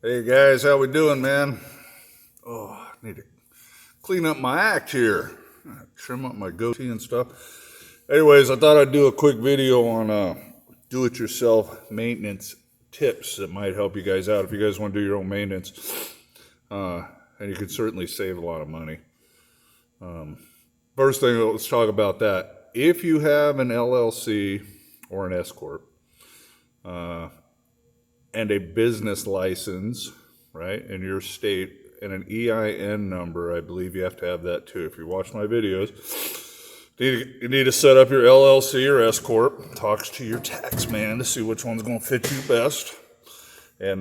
Hey guys, how we doing, man? Oh, I need to clean up my act here. Trim up my goatee and stuff. Anyways, I thought I'd do a quick video on do-it-yourself maintenance tips that might help you guys out if you guys want to do your own maintenance. And you can certainly save a lot of money. First thing, let's talk about that. If you have an LLC or an S Corp, and a business license, right, in your state, and an EIN number, I believe you have to have that too. If you watch my videos, you need to set up your LLC or S Corp. Talks to your tax man to see which one's going to fit you best, and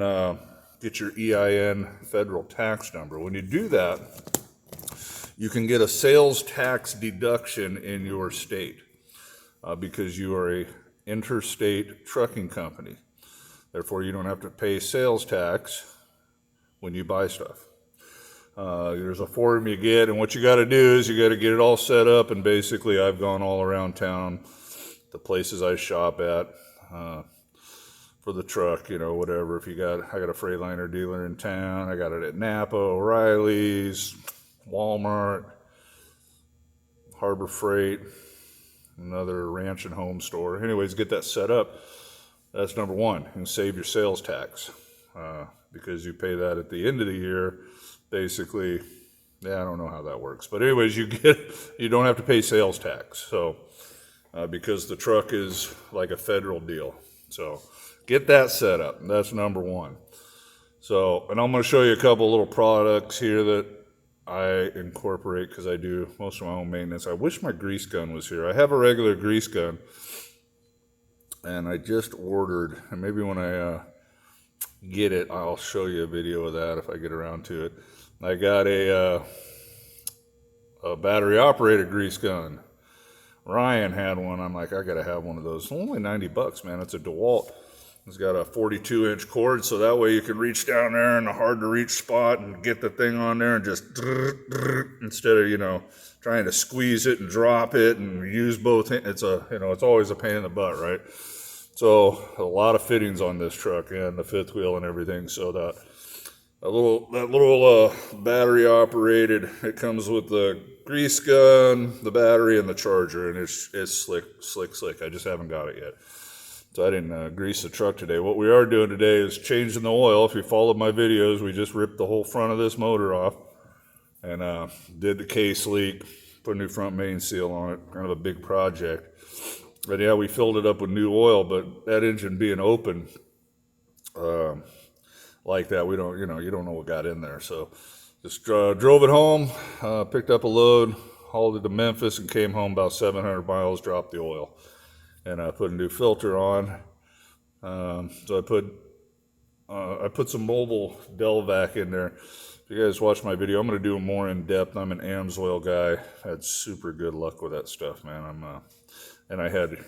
get your EIN federal tax number. When you do that, you can get a sales tax deduction in your state because you are a interstate trucking company. Therefore, you don't have to pay sales tax when you buy stuff. There's a form you get, and what you got to do is you got to get it all set up. And basically, I've gone all around town, the places I shop at for the truck, whatever. I got a Freightliner dealer in town. I got it at Napa, O'Reilly's, Walmart, Harbor Freight, another ranch and home store. Anyways, get that set up. That's number one. You can save your sales tax because you pay that at the end of the year. Basically, I don't know how that works, but anyways, you don't have to pay sales tax. So because the truck is like a federal deal, so get that set up. That's number one. So, and I'm going to show you a couple little products here that I incorporate because I do most of my own maintenance. I wish my grease gun was here. I have a regular grease gun. And I just ordered, and maybe when I get it, I'll show you a video of that if I get around to it. I got a battery-operated grease gun. Ryan had one. I'm like, I got to have one of those. It's only $90, man. It's a DeWalt. It's got a 42-inch cord, so that way you can reach down there in a hard-to-reach spot and get the thing on there and just instead of, trying to squeeze it and drop it and use both hands. It's always a pain in the butt, right? So a lot of fittings on this truck and the fifth wheel and everything. So that little battery operated, it comes with the grease gun, the battery, and the charger, and it's slick. I just haven't got it yet. So I didn't grease the truck today. What we are doing today is changing the oil. If you followed my videos, we just ripped the whole front of this motor off and did the case leak, put a new front main seal on it, kind of a big project. But yeah, we filled it up with new oil, but that engine being open like that, we don't, you don't know what got in there. So just drove it home, picked up a load, hauled it to Memphis, and came home about 700 miles, dropped the oil. And I put a new filter on. So I put some mobile Delvac in there. If you guys watch my video, I'm going to do more in depth. I'm an AMSOIL guy. I had super good luck with that stuff, man. And I had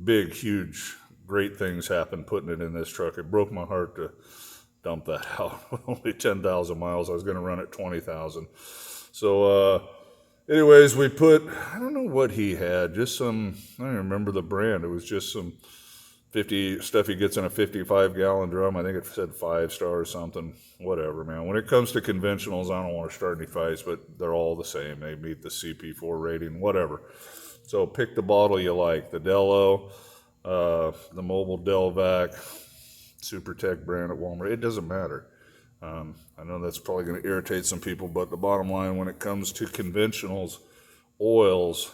big, huge, great things happen putting it in this truck. It broke my heart to dump that out. Only 10,000 miles. I was going to run at 20,000. So, anyways, we put, I don't know what he had, just some, I don't even remember the brand. It was just some 50 stuff he gets in a 55-gallon drum. I think it said 5-star or something. Whatever, man. When it comes to conventionals, I don't want to start any fights, but they're all the same. They meet the CP4 rating, whatever. So pick the bottle you like, the Dello, the Mobile Delvac, SuperTech brand at Walmart. It doesn't matter. I know that's probably going to irritate some people, but the bottom line, when it comes to conventionals, oils,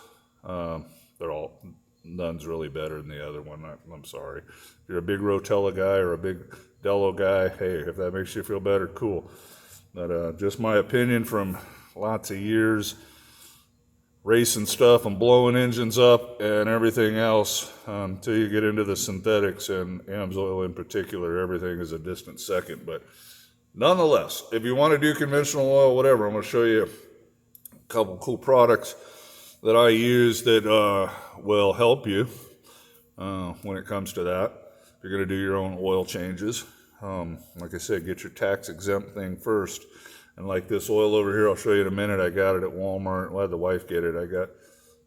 none's really better than the other one. I'm sorry. If you're a big Rotella guy or a big Dello guy, hey, if that makes you feel better, cool. But just my opinion from lots of years racing stuff and blowing engines up and everything else until you get into the synthetics and AMSOIL in particular, everything is a distant second. But nonetheless, if you want to do conventional oil, whatever, I'm going to show you a couple cool products that I use that will help you when it comes to that. If you're going to do your own oil changes, like I said, get your tax exempt thing first. And like this oil over here, I'll show you in a minute. I got it at Walmart. I had the wife get it. I got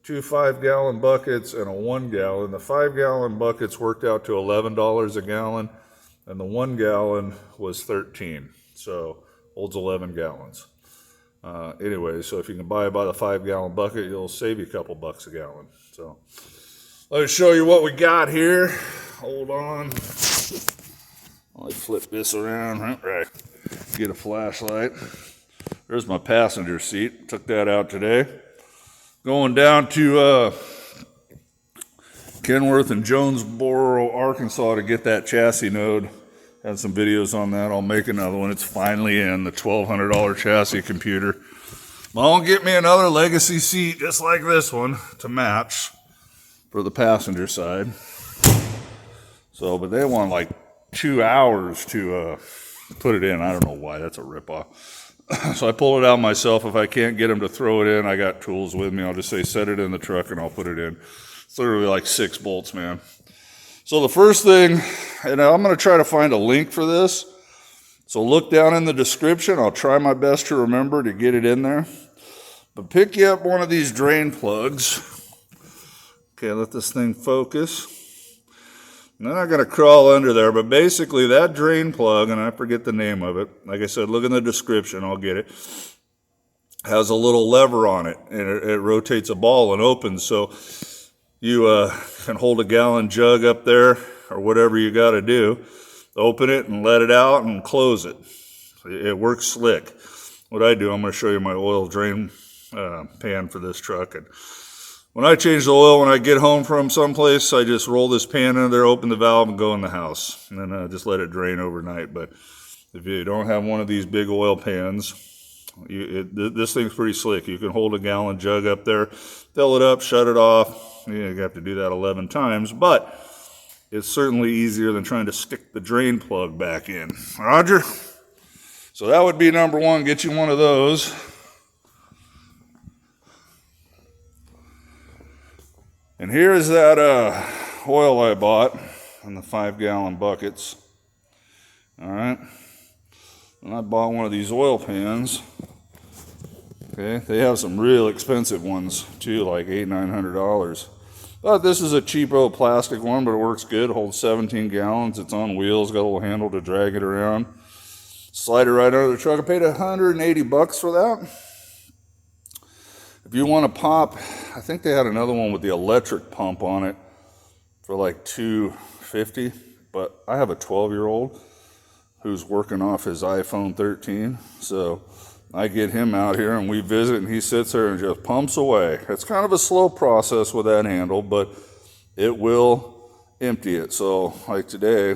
2 5-gallon buckets and a 1 gallon. The 5-gallon buckets worked out to $11 a gallon. and the 1 gallon was 13. So holds 11 gallons. Anyway, so if you can buy the 5-gallon bucket, it'll save you a couple bucks a gallon. So let me show you what we got here. Hold on. I'll flip this around. Right. Get a flashlight. There's my passenger seat. Took that out today. Going down to Kenworth and Jonesboro, Arkansas to get that chassis node. Had some videos on that. I'll make another one. It's finally in, the $1,200 chassis computer. I'll get me another Legacy seat just like this one to match for the passenger side. So, but they want like 2 hours to put it in. I don't know why. That's a ripoff. So I pull it out myself. If I can't get them to throw it in, I got tools with me. I'll just say set it in the truck and I'll put it in. It's literally like 6 bolts, man. So the first thing, and I'm going to try to find a link for this. So look down in the description. I'll try my best to remember to get it in there. But pick you up one of these drain plugs. Okay, let this thing focus. And then I'm going to crawl under there, but basically that drain plug, and I forget the name of it, like I said, look in the description, I'll get it, has a little lever on it, and it rotates a ball and opens, so you can hold a gallon jug up there, or whatever you got to do, open it and let it out and close it. It works slick. What I do, I'm going to show you my oil drain pan for this truck, and when I change the oil, when I get home from someplace, I just roll this pan in there, open the valve, and go in the house. And then just let it drain overnight. But if you don't have one of these big oil pans, this thing's pretty slick. You can hold a gallon jug up there, fill it up, shut it off. You have to do that 11 times. But it's certainly easier than trying to stick the drain plug back in. Roger? So that would be number one. Get you one of those. And here is that oil I bought in the 5-gallon buckets. All right. And I bought one of these oil pans. Okay. They have some real expensive ones too, like $800-900. But this is a cheapo plastic one, but it works good. It holds 17 gallons. It's on wheels. Got a little handle to drag it around. Slide it right under the truck. I paid $180 for that. If you want to pop, I think they had another one with the electric pump on it for like $250, but I have a 12-year-old who's working off his iPhone 13, so I get him out here and we visit and he sits there and just pumps away. It's kind of a slow process with that handle, but it will empty it. So like today,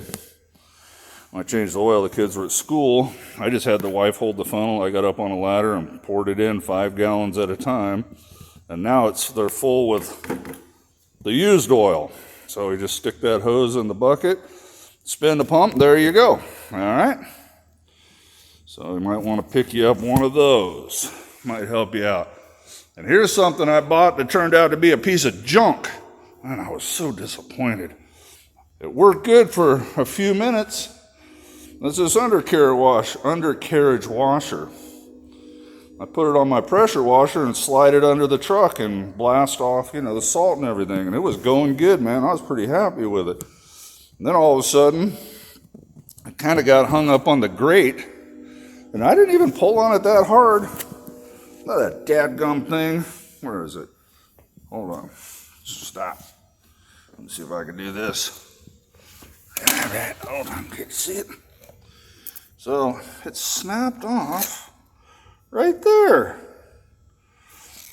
when I changed the oil, the kids were at school. I just had the wife hold the funnel. I got up on a ladder and poured it in 5 gallons at a time. And now they're full with the used oil. So we just stick that hose in the bucket, spin the pump, there you go. All right. So you might want to pick you up one of those. Might help you out. And here's something I bought that turned out to be a piece of junk. Man, I was so disappointed. It worked good for a few minutes. That's this undercarriage washer. I put it on my pressure washer and slide it under the truck and blast off, the salt and everything. And it was going good, man. I was pretty happy with it. And then all of a sudden, I kind of got hung up on the grate. And I didn't even pull on it that hard. Not that dadgum thing. Where is it? Hold on. Stop. Let me see if I can do this. All right, hold on. Can you see it? So it snapped off right there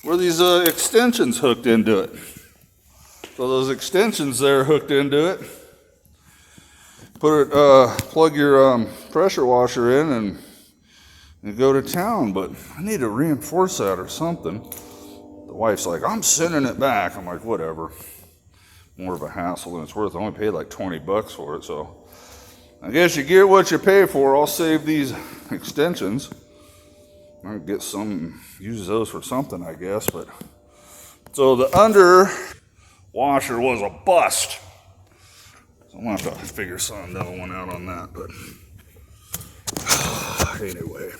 where these extensions hooked into it. So those extensions there hooked into it. Plug your pressure washer in and go to town. But I need to reinforce that or something. The wife's like, I'm sending it back. I'm like, whatever. More of a hassle than it's worth. I only paid like $20 for it, so I guess you get what you pay for. I'll save these extensions. I'll get some, use those for something, I guess. But so the under washer was a bust. So I'm gonna have to figure another one out on that. But anyway,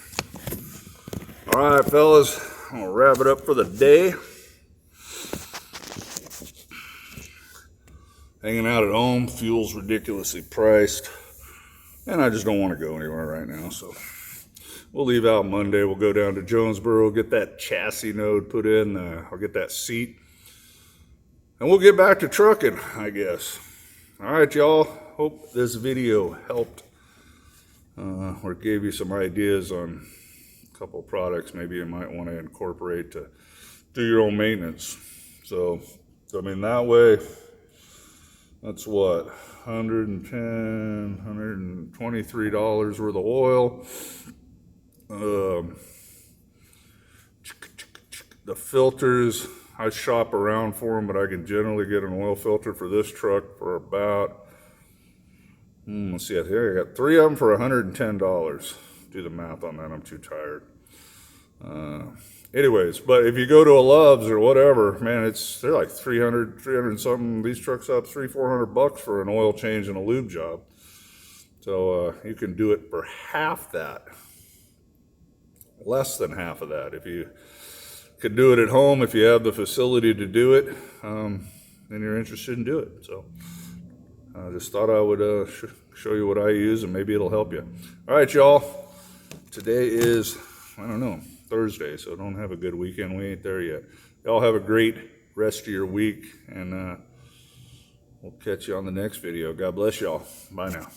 all right, fellas, I'm gonna wrap it up for the day. Hanging out at home, fuel's ridiculously priced. And I just don't want to go anywhere right now, so we'll leave out Monday. We'll go down to Jonesboro, get that chassis node put in. I'll get that seat. And we'll get back to trucking, I guess. All right, y'all. Hope this video helped or gave you some ideas on a couple of products maybe you might want to incorporate to do your own maintenance. So I mean, that way, that's what, $110, $123 worth of oil. The filters, I shop around for them, but I can generally get an oil filter for this truck for about, let's see, here I got 3 of them for $110. Do the math on that, I'm too tired. Anyways, but if you go to a Love's or whatever, man, they're like 300 something. These trucks up $300-400 for an oil change and a lube job. So you can do it for half that, less than half of that. If you could do it at home, if you have the facility to do it, then you're interested in doing it. So I just thought I would show you what I use, and maybe it'll help you. All right, y'all. Today is, I don't know, Thursday, so don't have a good weekend. We ain't there yet. Y'all have a great rest of your week, and we'll catch you on the next video. God bless y'all. Bye now.